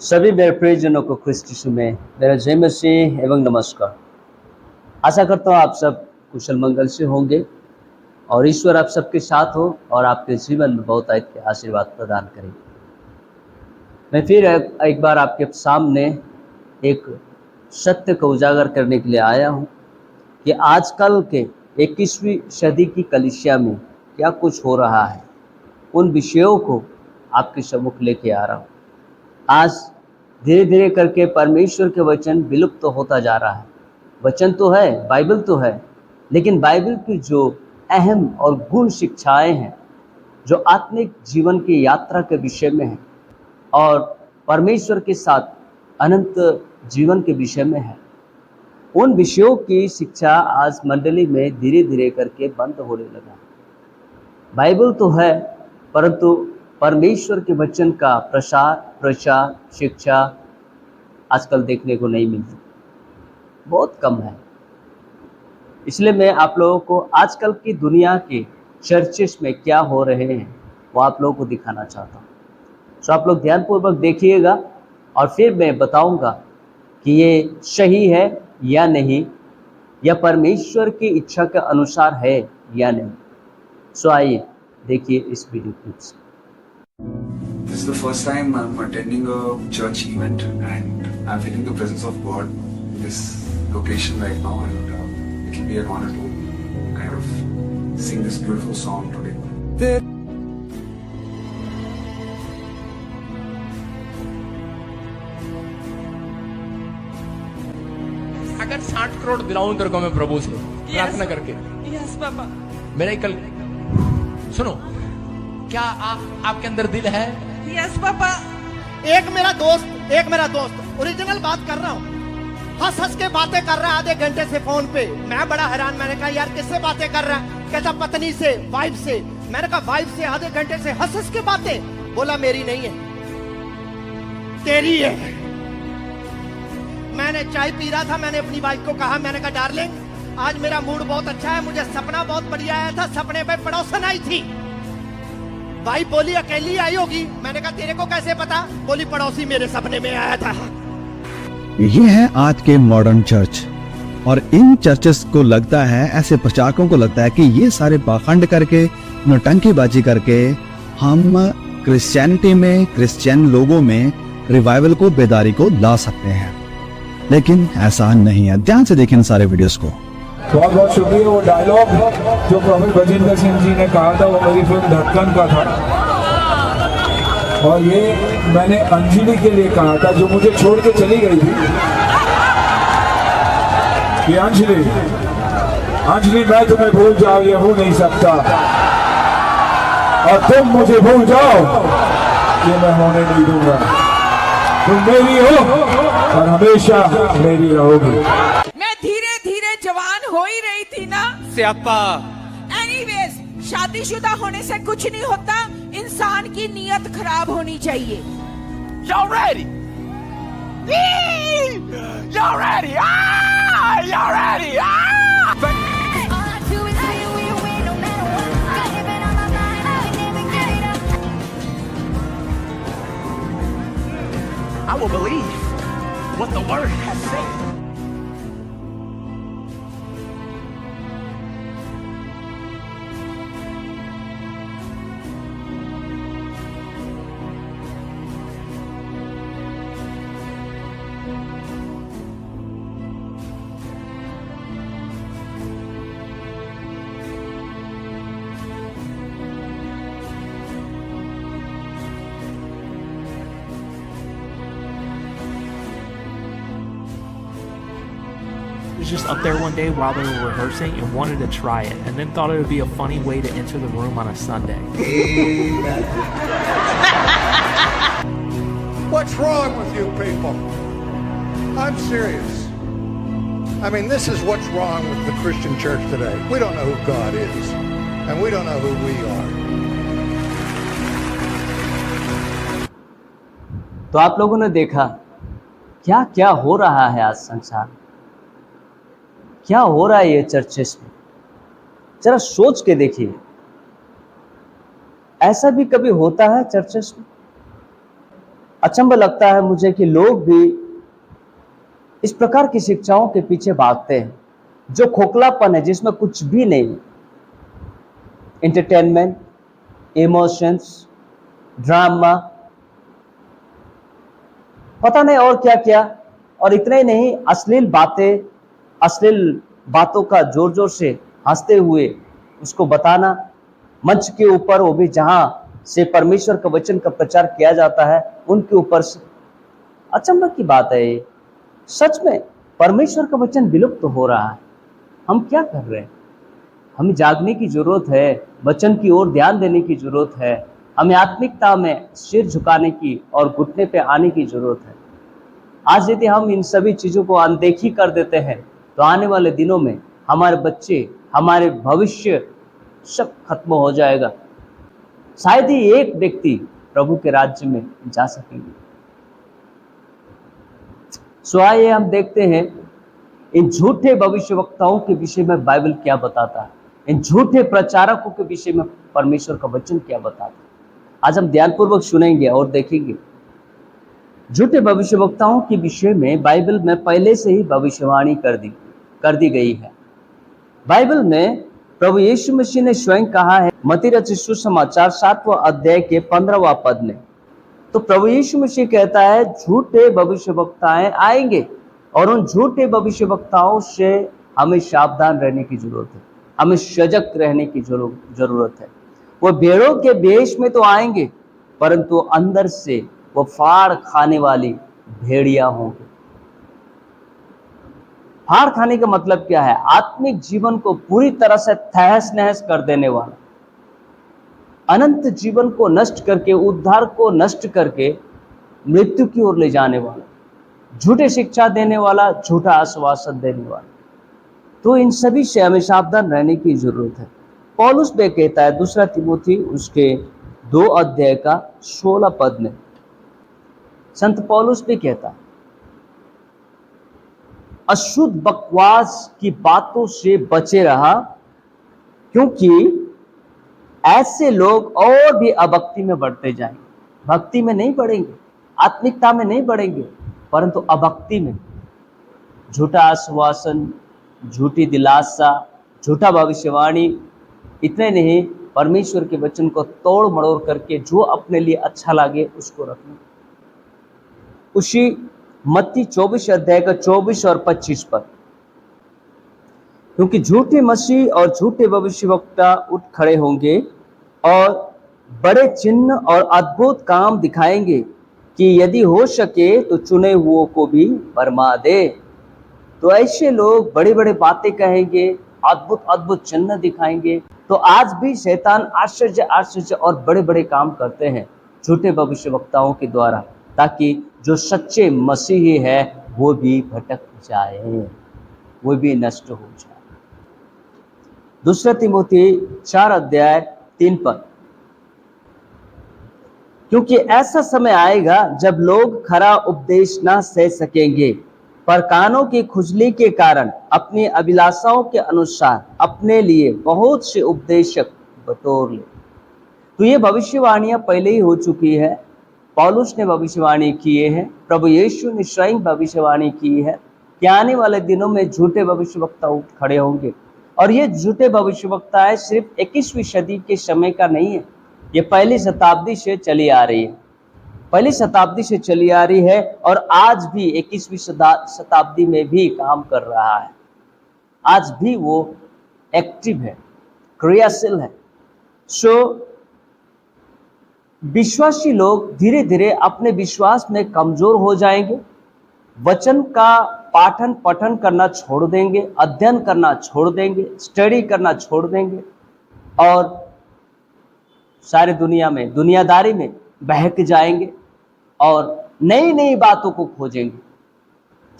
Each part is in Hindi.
सभी मेरे प्रियजनों को ख्रिस्त यीशु में मेरा जय मसीह एवं नमस्कार। आशा करता हूँ आप सब कुशल मंगल से होंगे और ईश्वर आप सबके साथ हो और आपके जीवन में बहुत के आशीर्वाद प्रदान करें। मैं फिर एक बार आपके सामने एक सत्य को उजागर करने के लिए आया हूँ कि आजकल के 21वीं सदी की कलीसिया में क्या कुछ हो रहा है, उन विषयों को आपके सम्मुख लेके आ रहा हूँ। आज धीरे धीरे करके परमेश्वर के वचन विलुप्त तो होता जा रहा है। वचन तो है, बाइबल तो है, लेकिन बाइबल की जो अहम और गुण शिक्षाएं हैं, जो आत्मिक जीवन की यात्रा के विषय में है और परमेश्वर के साथ अनंत जीवन के विषय में है, उन विषयों की शिक्षा आज मंडली में धीरे धीरे करके बंद होने लगा। बाइबल तो है, परंतु परमेश्वर के वचन का प्रचार शिक्षा आजकल देखने को नहीं मिलती, बहुत कम है। इसलिए मैं आप लोगों को आजकल की दुनिया के चर्चेस में क्या हो रहे हैं वो आप लोगों को दिखाना चाहता हूँ। तो आप लोग ध्यानपूर्वक देखिएगा और फिर मैं बताऊंगा कि ये सही है या नहीं, या परमेश्वर की इच्छा के अनुसार है या नहीं। सो आइए देखिए इस वीडियो क्लिप से। This is the first time I'm attending a church event and I'm feeling the presence of God in this location right now, and it will be an honor to kind of sing this beautiful song today. अगर 60 करोड़ दिलाऊं तेरे को मैं प्रभु से प्रार्थना करके, यस पापा। मेरा कल सुनो, क्या आपके अंदर दिल है? Yes papa. एक मेरा दोस्त ओरिजिनल बात कर रहा हूँ, हंस हंस के बातें कर रहा है आधे घंटे से फोन पे। मैं बड़ा हैरान, मैंने कहा यार किससे बातें कर रहा है? कहता पत्नी से, वाइफ से। मैंने कहा वाइफ से आधे घंटे से हंस हंस के बातें? बोला मेरी नहीं है, तेरी है। मैंने चाय पी रहा था, मैंने अपनी वाइफ को कहा, मैंने कहा डार्लिंग आज मेरा मूड बहुत अच्छा है, मुझे सपना बहुत बढ़िया आया था। सपने में पड़ोसन आई थी। वाइफ बोली अकेली आई होगी। मैंने कहा तेरे को कैसे पता? बोली पड़ोसी मेरे सपने में आया था। ये है आज के मॉडर्न चर्च, और इन चर्चेस को लगता है, ऐसे प्रचारकों को लगता है कि ये सारे पाखंड करके, नौटंकीबाजी करके हम क्रिश्चियनिटी में, क्रिश्चियन लोगों में रिवाइवल को, बेदारी को ला सकते हैं, लेकिन ऐसा नहीं है। ध्यान से देखें सारे वीडियोस को। बहुत बहुत शुक्रिया। वो डायलॉग जो प्रोफेसर बजिंदर सिंह जी ने कहा था वो मेरी फिल्म धड़कन का था, और ये मैंने अंजलि के लिए कहा था जो मुझे छोड़ के चली गई थी कि अंजलि मैं तुम्हें भूल जाओ ये हो नहीं सकता, और तुम मुझे भूल जाओ ये मैं होने नहीं दूंगा। तुम मेरी हो और हमेशा मेरी रहोगी। मैं धीरे धीरे जवान हो ही रही थी ना। स्यापा। एनीवेज, शादीशुदा होने से कुछ नहीं होता, इंसान की नीयत खराब होनी चाहिए। Y'all ready? Y'all ready? Y'all ready? I will believe what the word has said. Was just up there one day while they were rehearsing and wanted to try it, and then thought it would be a funny way to enter the room on a Sunday. What's wrong with you people? I'm serious. I mean, this is what's wrong with the Christian church today. We don't know who God is, and we don't know who we are. तो आप लोगों ने देखा क्या क्या हो रहा है आज संसार, क्या हो रहा है ये चर्चेस में। जरा सोच के देखिए, ऐसा भी कभी होता है चर्चेस में? अचंभा लगता है मुझे कि लोग भी इस प्रकार की शिक्षाओं के पीछे भागते हैं जो खोखलापन है, जिसमें कुछ भी नहीं, एंटरटेनमेंट, इमोशंस, ड्रामा, पता नहीं और क्या क्या, और इतना ही नहीं, अश्लील बातों का जोर जोर से हंसते हुए उसको बताना मंच के ऊपर, वो भी जहां से परमेश्वर का वचन का प्रचार किया जाता है उनके ऊपर से। अचंभा की बात है ये, सच में परमेश्वर का वचन विलुप्त हो रहा है। हम क्या कर रहे हैं? हमें जागने की जरूरत है, वचन की ओर ध्यान देने की जरूरत है, हमें आत्मिकता में सिर झुकाने की और घुटने पे आने की जरूरत है। आज यदि हम इन सभी चीजों को अनदेखी कर देते हैं तो आने वाले दिनों में हमारे बच्चे, हमारे भविष्य सब खत्म हो जाएगा। शायद ही एक व्यक्ति प्रभु के राज्य में जा सकेंगे। सो आइए हम देखते हैं इन झूठे भविष्यवक्ताओं के विषय में बाइबल क्या बताता है, इन झूठे प्रचारकों के विषय में परमेश्वर का वचन क्या बताता है। आज हम ध्यानपूर्वक सुनेंगे और देखेंगे। झूठे भविष्यवक्ताओं के विषय में बाइबल में पहले से ही भविष्यवाणी कर दी गई है। बाइबल में प्रभु यीशु मसीह ने स्वयं कहा है, मत्ती रचित सुसमाचार 7वां अध्याय के 15वां पद में। तो प्रभु यीशु मसीह कहता है झूठे भविष्यवक्ताएं आएंगे और उन झूठे भविष्यवक्ताओं से हमें सावधान रहने की जरूरत है, हमें सजग रहने की जरूरत है। वो भेड़ों के भेष में तो आएंगे परंतु अंदर से वो फाड़ खाने वाली भेड़िया होंगे। फाड़ खाने का मतलब क्या है? आत्मिक जीवन को पूरी तरह से तहस नहस कर देने वाला, अनंत जीवन को नष्ट करके, उद्धार को नष्ट करके मृत्यु की ओर ले जाने वाला, झूठे शिक्षा देने वाला, झूठा आश्वासन देने वाला। तो इन सभी से हमें सावधान रहने की जरूरत है। पौलुस भी कहता है 2 तिमोथी उसके 2 अध्याय का 16 पद में, संत पौलुस भी कहता है अशुद्ध बकवास की बातों से बचे रहा, क्योंकि ऐसे लोग और भी अभक्ति में बढ़ते जाएंगे। भक्ति में नहीं बढ़ेंगे, आत्मिकता में नहीं बढ़ेंगे, परंतु अभक्ति में, झूठा आश्वासन, झूठी दिलासा, झूठा भविष्यवाणी, इतने नहीं परमेश्वर के वचन को तोड़ मड़ोड़ करके जो अपने लिए अच्छा लगे उसको रखना। उसी मत्ती 24 अध्याय का 24 और 25 पद, क्योंकि झूठे मसीह और झूठे भविष्यवक्ता उठ खड़े होंगे और बड़े चिन्ह और अद्भुत काम दिखाएंगे कि यदि हो सके तो चुने हुओं को भी भरमा दे। तो ऐसे लोग बड़ी बड़ी बातें कहेंगे, अद्भुत अद्भुत चिन्ह दिखाएंगे। तो आज भी शैतान आश्चर्य और बड़े बड़े काम करते हैं झूठे भविष्यवक्ताओं के द्वारा, ताकि जो सच्चे मसीही है वो भी भटक जाए, वो भी नष्ट हो जाए। 2 तिमोथी 4 अध्याय 3 पद, क्योंकि ऐसा समय आएगा जब लोग खरा उपदेश ना सह सकेंगे, पर कानों की खुजली के कारण अपनी अभिलाषाओं के अनुसार अपने लिए बहुत से उपदेशक बटोर ले। तो ये भविष्यवाणियां पहले ही हो चुकी है। पौलुस ने भविष्यवाणी किए हैं, प्रभु यीशु ने स्वयं भविष्यवाणी की है कि आने वाले दिनों में झूठे भविष्यवक्ता उठ खड़े होंगे। और ये झूठे भविष्यवक्ताएं सिर्फ 21वीं सदी के समय का नहीं है, ये पहली शताब्दी से चली आ रही है, पहली शताब्दी से चली आ रही है और आज भी 21वीं शताब्दी में भी काम कर रहा है। आज भी वो एक्टिव है, क्रियाशील है। सो विश्वासी लोग धीरे धीरे अपने विश्वास में कमजोर हो जाएंगे, वचन का पाठन पठन करना छोड़ देंगे, अध्ययन करना छोड़ देंगे, स्टडी करना छोड़ देंगे और सारी दुनिया में दुनियादारी में बहक जाएंगे और नई नई बातों को खोजेंगे।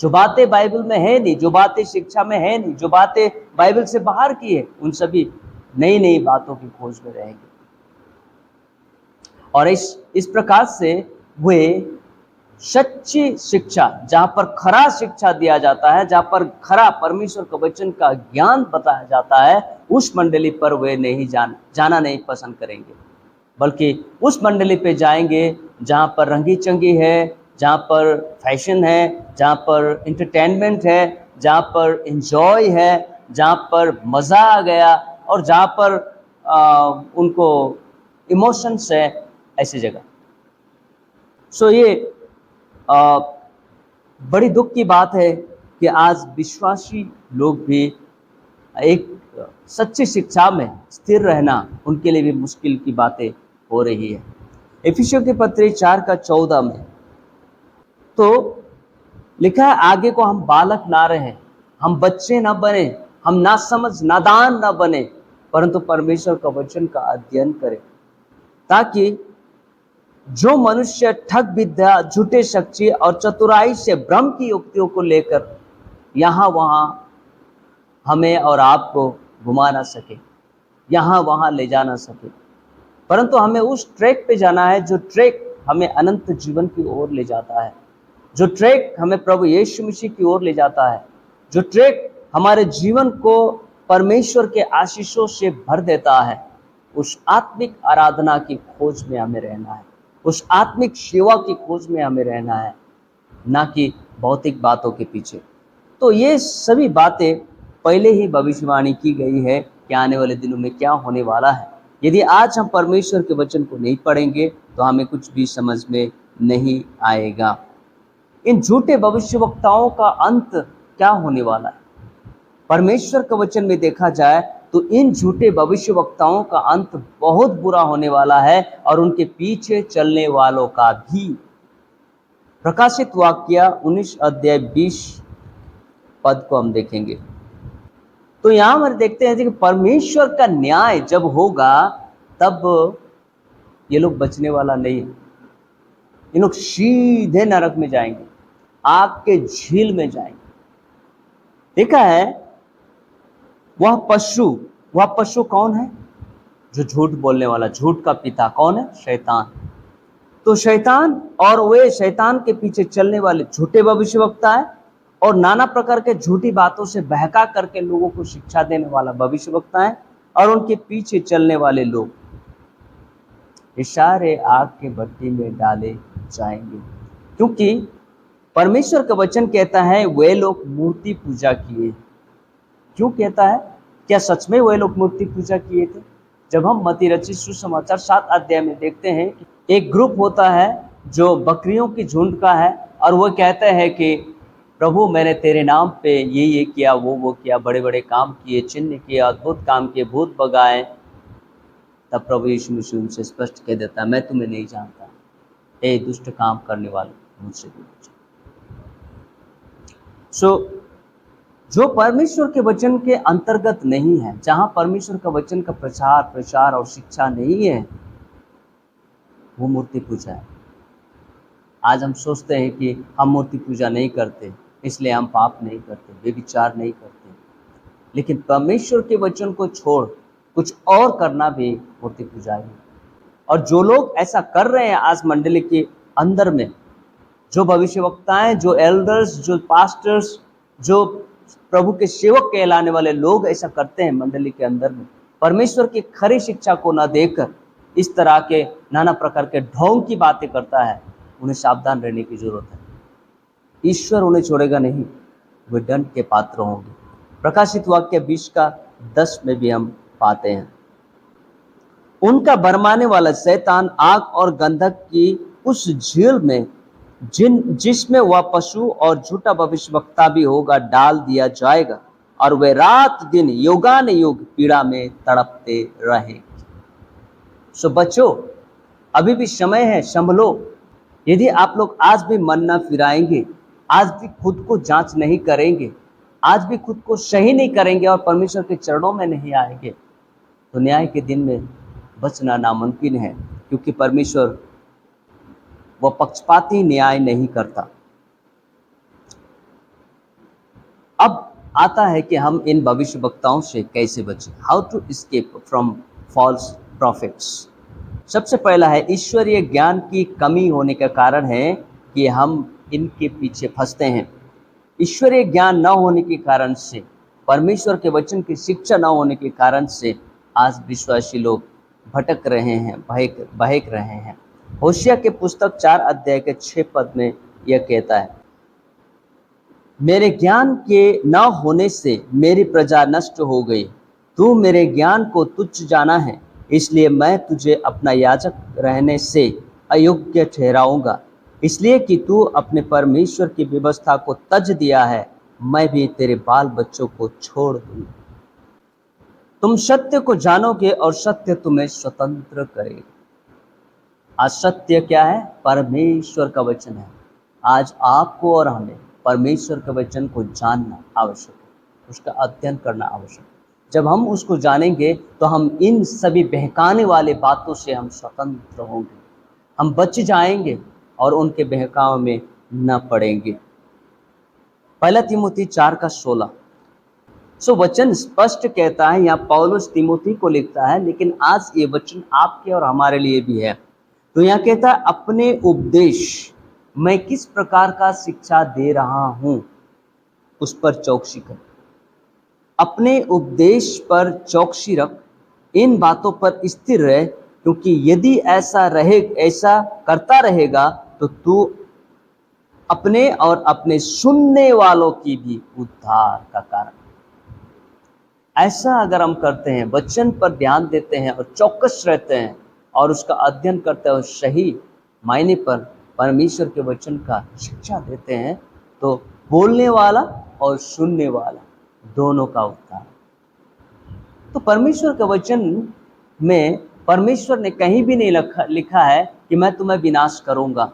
जो बातें बाइबल में है नहीं, जो बातें शिक्षा में है नहीं, जो बातें बाइबल से बाहर की है, उन सभी नई नई बातों की खोज में रहेंगे। और इस प्रकार से वे सच्ची शिक्षा, जहां पर खरा शिक्षा दिया जाता है, जहां पर खरा परमेश्वर का वचन का ज्ञान बताया जाता है, उस मंडली पर वे नहीं जाना नहीं पसंद करेंगे, बल्कि उस मंडली पे जाएंगे जहाँ पर रंगी चंगी है, जहाँ पर फैशन है, जहाँ पर इंटरटेनमेंट है, जहाँ पर एंजॉय है, जहाँ पर मज़ा आ गया और जहाँ पर उनको इमोशंस है, ऐसी जगह। सो ये बड़ी दुख की बात है कि आज विश्वासी लोग भी एक सच्ची शिक्षा में स्थिर रहना उनके लिए भी मुश्किल की बातें हो रही है। इफिसियों के पत्री 4:14 में तो लिखा है, आगे को हम बालक ना रहे, हम बच्चे ना बने, हम नासमझ नादान ना बने, परंतु परमेश्वर का वचन का अध्ययन करें, ताकि जो मनुष्य ठग विद्या, झूठे शक्ति और चतुराई से भ्रम की युक्तियों को लेकर यहाँ वहाँ हमें और आपको घुमा ना सके, यहाँ वहाँ ले जा ना सके, परंतु हमें उस ट्रैक पे जाना है जो ट्रैक हमें अनंत जीवन की ओर ले जाता है, जो ट्रैक हमें प्रभु यीशु मसीह की ओर ले जाता है, जो ट्रैक हमारे जीवन को परमेश्वर के आशीषों से भर देता है। उस आत्मिक आराधना की खोज में हमें रहना है, उस आत्मिक सेवा की खोज में हमें रहना है, ना कि भौतिक बातों के पीछे। तो ये सभी बातें पहले ही भविष्यवाणी की गई है कि आने वाले दिनों में क्या होने वाला है। यदि आज हम परमेश्वर के वचन को नहीं पढ़ेंगे तो हमें कुछ भी समझ में नहीं आएगा। इन झूठे भविष्यवक्ताओं का अंत क्या होने वाला है? परमेश्वर के वचन में देखा जाए तो इन झूठे भविष्यवक्ताओं का अंत बहुत बुरा होने वाला है और उनके पीछे चलने वालों का भी। प्रकाशित वाक्य 19:20 पद को हम देखेंगे तो यहाँ हम देखते हैं कि परमेश्वर का न्याय जब होगा तब ये लोग बचने वाला नहीं है। ये लोग सीधे नरक में जाएंगे, आग के झील में जाएंगे। देखा है वह पशु कौन है? जो झूठ बोलने वाला, झूठ का पिता कौन है? शैतान। तो शैतान और वे शैतान के पीछे चलने वाले झूठे भविष्यवक्ता है और नाना प्रकार के झूठी बातों से बहका करके लोगों को शिक्षा देने वाला भविष्यवक्ता है और उनके पीछे चलने वाले लोग इशारे आग के भट्टी में डाले जाएंगे, क्योंकि परमेश्वर का वचन कहता है वे लोग मूर्ति पूजा किए। क्यों कहता है? क्या सच में वे लोग मूर्ति पूजा किए थे? जब हम मत्ती रचित सुसमाचार 7 अध्याय में देखते हैं कि एक ग्रुप होता है जो बकरियों की झुंड का है और वो कहते हैं कि प्रभु मैंने तेरे नाम पे ये किया, वो किया, बड़े बड़े काम किए, चिन्ह किए, अद्भुत काम किए, भूत भगाए। तब प्रभु यीशु मसीह उनसे स्पष्ट कह देता है, मैं तुम्हें नहीं जानता, ए दुष्ट काम करने वाले, मुझसे दूर हो जाओ। जो परमेश्वर के वचन के अंतर्गत नहीं है, जहाँ परमेश्वर का वचन का प्रचार और शिक्षा नहीं है, वो मूर्ति पूजा है। आज हम सोचते हैं कि हम मूर्ति पूजा नहीं करते, इसलिए हम पाप नहीं करते, व्यभिचार नहीं करते, लेकिन परमेश्वर के वचन को छोड़ कुछ और करना भी मूर्ति पूजा है। और जो लोग ऐसा कर रहे हैं आज मंडली के अंदर में, जो भविष्यवक्ताएं, जो एल्डर्स, जो पास्टर्स, जो प्रभु के सेवक कहलाने वाले लोग ऐसा करते हैं मंडली के अंदर में, परमेश्वर की खरी शिक्षा को न देकर इस तरह के नाना प्रकार के ढोंग की बातें करता है, उन्हें सावधान रहने की जरूरत है। ईश्वर उन्हें छोड़ेगा नहीं, वे दंड के पात्र होंगे। प्रकाशित वाक्य 20:10 में भी हम पाते हैं, उनका भरमाने वाला शैतान आग और गंधक की उस झील में जिसमें वह पशु और झूठा भविष्यवक्ता भी होगा डाल दिया जाएगा और वे रात दिन युगान युग पीड़ा में तड़पते रहेंगे। सो बच्चों, अभी भी समय है, संभलो। यदि आप लोग आज भी मन न फिराएंगे, आज भी खुद को जांच नहीं करेंगे, आज भी खुद को सही नहीं करेंगे और परमेश्वर के चरणों में नहीं आएंगे, तो न्याय के दिन में बचना नामुमकिन है, क्योंकि परमेश्वर वह पक्षपाती न्याय नहीं करता। अब आता है कि हम इन भविष्यवक्ताओं से कैसे बचें, how to escape from false prophets. सबसे पहला है ईश्वरीय ज्ञान की कमी होने का कारण है कि हम इनके पीछे फंसते हैं। ईश्वरीय ज्ञान न होने के कारण से, परमेश्वर के वचन की शिक्षा न होने के कारण से आज विश्वासी लोग भटक रहे हैं, बहक रहे हैं। होशिया के पुस्तक 4 अध्याय के 6 पद में यह कहता है, मेरे ज्ञान के न होने से मेरी प्रजा नष्ट हो गई। तू मेरे ज्ञान को तुच्छ जाना है, इसलिए मैं तुझे अपना याजक रहने से अयोग्य ठहराऊंगा। इसलिए कि तू अपने परमेश्वर की व्यवस्था को तज दिया है, मैं भी तेरे बाल बच्चों को छोड़ दूंगा। तुम सत्य को जानोगे और सत्य तुम्हें स्वतंत्र करेगा। आज सत्य क्या है? परमेश्वर का वचन है। आज आपको और हमें परमेश्वर के वचन को जानना आवश्यक है, उसका अध्ययन करना आवश्यक है। जब हम उसको जानेंगे तो हम इन सभी बहकाने वाले बातों से हम स्वतंत्र होंगे, हम बच जाएंगे और उनके बहकाव में न पड़ेंगे। 1 तीमुथी 4:16। वचन स्पष्ट कहता है, यहाँ पौलुस तीमुथी को लिखता है, लेकिन आज ये वचन आपके और हमारे लिए भी है। तो यहाँ कहता है, अपने उपदेश, मैं किस प्रकार का शिक्षा दे रहा हूं उस पर चौकसी कर। अपने उपदेश पर चौकसी रख, इन बातों पर स्थिर रहे, क्योंकि यदि ऐसा करता रहेगा तो तू अपने और अपने सुनने वालों की भी उद्धार का कारण। ऐसा अगर हम करते हैं, वचन पर ध्यान देते हैं और चौकस रहते हैं और उसका अध्ययन करते हैं और सही मायने पर परमेश्वर के वचन का शिक्षा देते हैं, तो बोलने वाला और सुनने वाला दोनों का उद्धार। तो परमेश्वर के वचन में परमेश्वर ने कहीं भी नहीं लिखा है कि मैं तुम्हें विनाश करूंगा,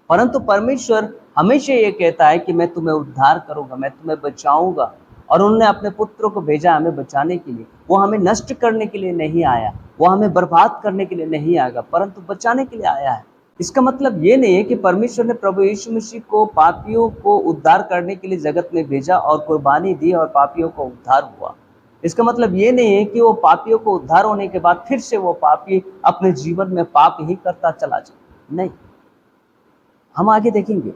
परंतु परमेश्वर हमेशा ये कहता है कि मैं तुम्हें उद्धार करूंगा, मैं तुम्हें बचाऊंगा। और उन्होंने अपने पुत्र को भेजा हमें बचाने के लिए। वो हमें नष्ट करने के लिए नहीं आया, वो हमें बर्बाद करने के लिए नहीं आएगा, परंतु बचाने के लिए आया है। इसका मतलब ये नहीं है कि परमेश्वर ने प्रभु यीशु मसीह को पापियों को उद्धार करने के लिए जगत में भेजा और कुर्बानी दी और पापियों को उद्धार हुआ। इसका मतलब ये नहीं है कि वो पापियों को उद्धार होने के बाद फिर से वो पापी अपने जीवन में पाप ही करता चला जाए। नहीं, हम आगे देखेंगे।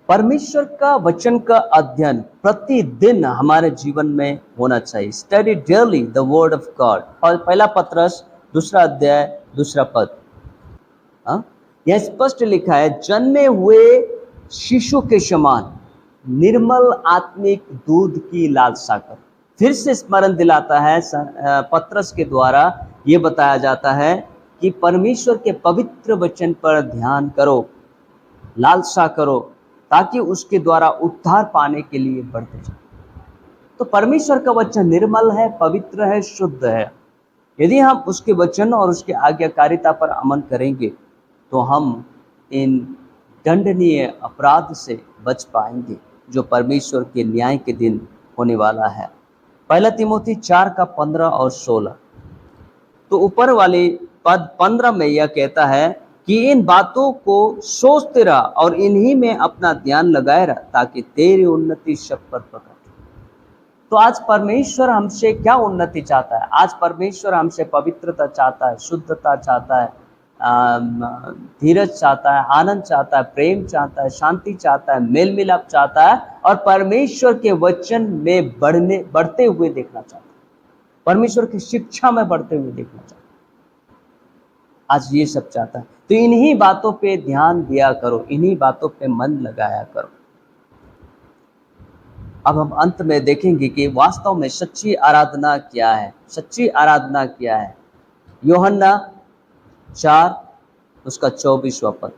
परमेश्वर का वचन का अध्ययन प्रतिदिन हमारे जीवन में होना चाहिए। Study daily the word of God. और 1 पत्रस 2 अध्याय 2 पद, यह स्पष्ट लिखा है, जन्मे हुए शिशु के समान निर्मल आत्मिक दूध की लालसा कर। फिर से स्मरण दिलाता है पत्रस के द्वारा, ये बताया जाता है कि परमेश्वर के पवित्र वचन पर ध्यान करो, लालसा करो, ताकि उसके द्वारा उद्धार पाने के लिए बढ़ते जाए। तो परमेश्वर का वचन निर्मल है, पवित्र है, शुद्ध है। यदि हम उसके वचन और उसके आज्ञाकारिता पर अमल करेंगे तो हम इन दंडनीय अपराध से बच पाएंगे जो परमेश्वर के न्याय के दिन होने वाला है। 1 तीमुथी 4:15 और 16। तो ऊपर वाले पद 15 में यह कहता है कि इन बातों को सोचते रहा और इन्हीं में अपना ध्यान लगाए रहा, ताकि तेरी उन्नति सब पर प्रकट। तो आज परमेश्वर हमसे क्या उन्नति चाहता है? आज परमेश्वर हमसे पवित्रता चाहता है, शुद्धता चाहता है, धीरज चाहता है, आनंद चाहता है, प्रेम चाहता है, शांति चाहता है, मेल मिलाप चाहता है, और परमेश्वर के वचन में बढ़ते हुए देखना चाहता है, परमेश्वर की शिक्षा में बढ़ते हुए देखना चाहता है। आज ये सब चाहता है। तो इन्हीं बातों पे ध्यान दिया करो, इन्हीं बातों पे मन लगाया करो। अब हम अंत में देखेंगे कि वास्तव में सच्ची आराधना क्या है। सच्ची आराधना क्या है? यूहन्ना 4:24 पद,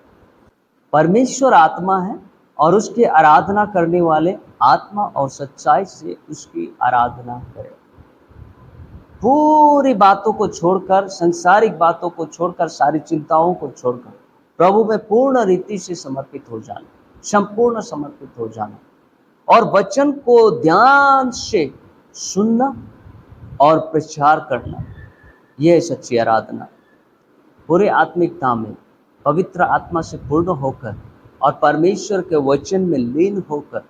परमेश्वर आत्मा है और उसकी आराधना करने वाले आत्मा और सच्चाई से उसकी आराधना करें। पूरी बातों को छोड़कर, सांसारिक बातों को छोड़कर, सारी चिंताओं को छोड़कर प्रभु में पूर्ण रीति से समर्पित हो जाना, संपूर्ण समर्पित हो जाना, और वचन को ध्यान से सुनना और प्रचार करना, यह है सच्ची आराधना। पूरे आत्मिकता में पवित्र आत्मा से पूर्ण होकर और परमेश्वर के वचन में लीन होकर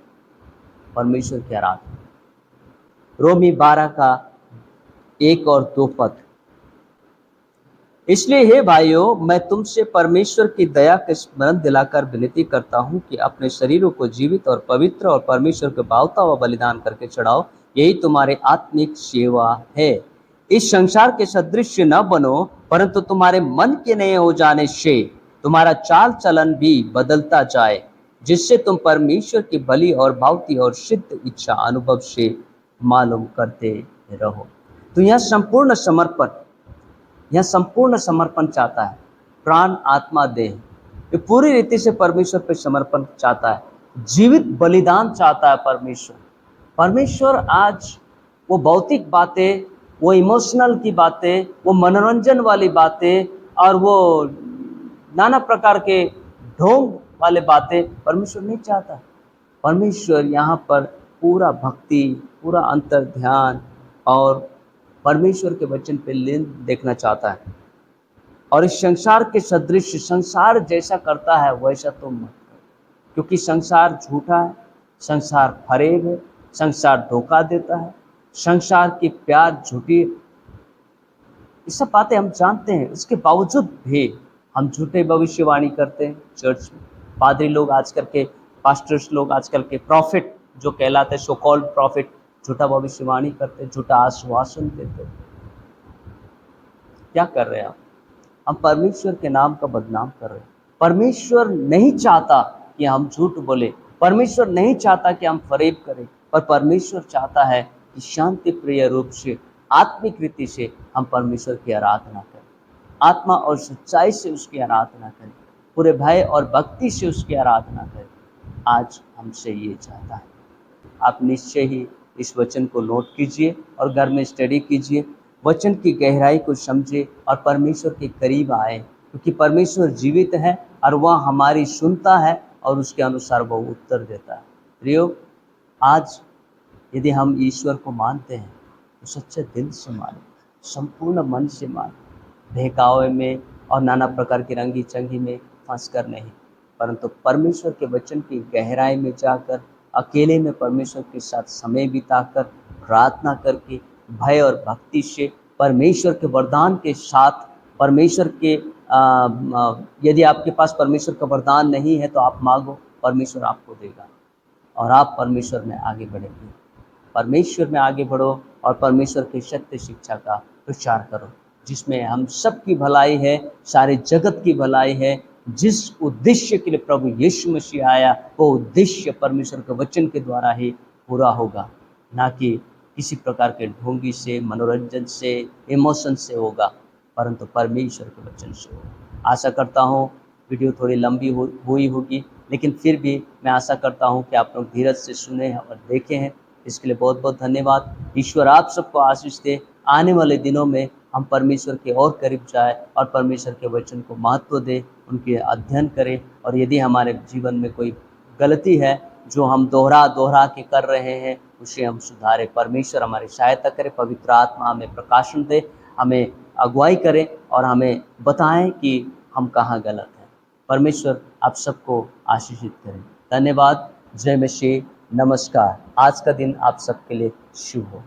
परमेश्वर की आराधना। रोमी 12:1 और 2 पद, इसलिए हे भाइयों, मैं तुमसे परमेश्वर की दया के स्मरण दिलाकर विनती करता हूं कि अपने शरीरों को जीवित और पवित्र और परमेश्वर के भावता हुआ बलिदान करके चढ़ाओ, यही तुम्हारी आत्मिक सेवा है। इस संसार के सदृश न बनो, परंतु तुम्हारे मन के नए हो जाने से तुम्हारा चाल चलन भी बदलता जाए, जिससे तुम परमेश्वर की भली और भावती और सिद्ध इच्छा अनुभव से मालूम करते रहो। तो यह संपूर्ण समर्पण चाहता है, प्राण आत्मा देह, ये पूरी रीति से परमेश्वर पे समर्पण चाहता है, जीवित बलिदान चाहता है परमेश्वर। आज वो भौतिक बातें, वो इमोशनल की बातें, वो मनोरंजन वाली बातें और वो नाना प्रकार के ढोंग वाले बातें परमेश्वर नहीं चाहता। परमेश्वर यहाँ पर पूरा भक्ति, पूरा अंतर ध्यान और परमेश्वर के वचन पे लीन देखना चाहता है। और इस संसार के सदृश, संसार जैसा करता है वैसा तुम मत करो, क्योंकि संसार झूठा है, संसार फरेब है, संसार धोखा देता है, संसार की प्यार झूठी। ये सब बातें हम जानते हैं, इसके बावजूद भी हम झूठे भविष्यवाणी करते हैं। चर्च में पादरी लोग आजकल के, पास्टर्स लोग आजकल के, प्रॉफिट जो कहलाते हैं, सो कॉल्ड प्रॉफिट, झूठा भविष्यवाणी करते, झूठा आश्वासन देते। क्या कर रहे हैं हम परमेश्वर के नाम का बदनाम कर रहे हैं। परमेश्वर नहीं चाहता कि हम झूठ बोले, परमेश्वर नहीं चाहता कि हम फरेब करें, पर परमेश्वर चाहता है कि शांति प्रिय रूप से, आत्मिक रीति से हम परमेश्वर की आराधना करें, आत्मा और सच्चाई से उसकी आराधना करें, पूरे भय और भक्ति से उसकी आराधना करें। आज हमसे ये चाहता है। आप निश्चय ही इस वचन को नोट कीजिए और घर में स्टडी कीजिए, वचन की गहराई को समझिए और परमेश्वर के करीब आए, क्योंकि परमेश्वर जीवित है और वह हमारी सुनता है और उसके अनुसार वह उत्तर देता है। प्रियो, आज यदि हम ईश्वर को मानते हैं तो सच्चे दिल से माने, संपूर्ण मन से माने, बहकावे में और नाना प्रकार की रंगी चंगी में फंस कर नहीं, परंतु परमेश्वर के वचन की गहराई में जाकर, अकेले में परमेश्वर के साथ समय बिताकर, प्रार्थना करके, भय और भक्ति से, परमेश्वर के वरदान के साथ, परमेश्वर के यदि आपके पास परमेश्वर का वरदान नहीं है तो आप मांगो, परमेश्वर आपको देगा और आप परमेश्वर में आगे बढ़ेंगे। परमेश्वर में आगे बढ़ो और परमेश्वर की सत्य शिक्षा का प्रचार करो, जिसमें हम सब की भलाई है, सारे जगत की भलाई है। जिस उद्देश्य के लिए प्रभु यीशु मसीह आया, वो उद्देश्य परमेश्वर के वचन के द्वारा ही पूरा होगा, ना कि किसी प्रकार के ढोंगी से, मनोरंजन से, इमोशन से होगा, परंतु परमेश्वर के वचन से होगा। आशा करता हूँ वीडियो थोड़ी लंबी हुई होगी, लेकिन फिर भी मैं आशा करता हूँ कि आप लोग धीरज से सुने हैं और देखे हैं। इसके लिए बहुत बहुत धन्यवाद। ईश्वर आप सबको आशीष दे। आने वाले दिनों में हम परमेश्वर के और करीब जाए और परमेश्वर के वचन को महत्व दे, उनके अध्ययन करें, और यदि हमारे जीवन में कोई गलती है जो हम दोहरा के कर रहे हैं, उसे हम सुधारें। परमेश्वर हमारी सहायता करे, पवित्र आत्मा हमें प्रकाशन दे, हमें अगुवाई करें और हमें बताएं कि हम कहाँ गलत हैं। परमेश्वर आप सबको आशीषित करें। धन्यवाद। जय मसीह। नमस्कार। आज का दिन आप सबके लिए शुभ हो।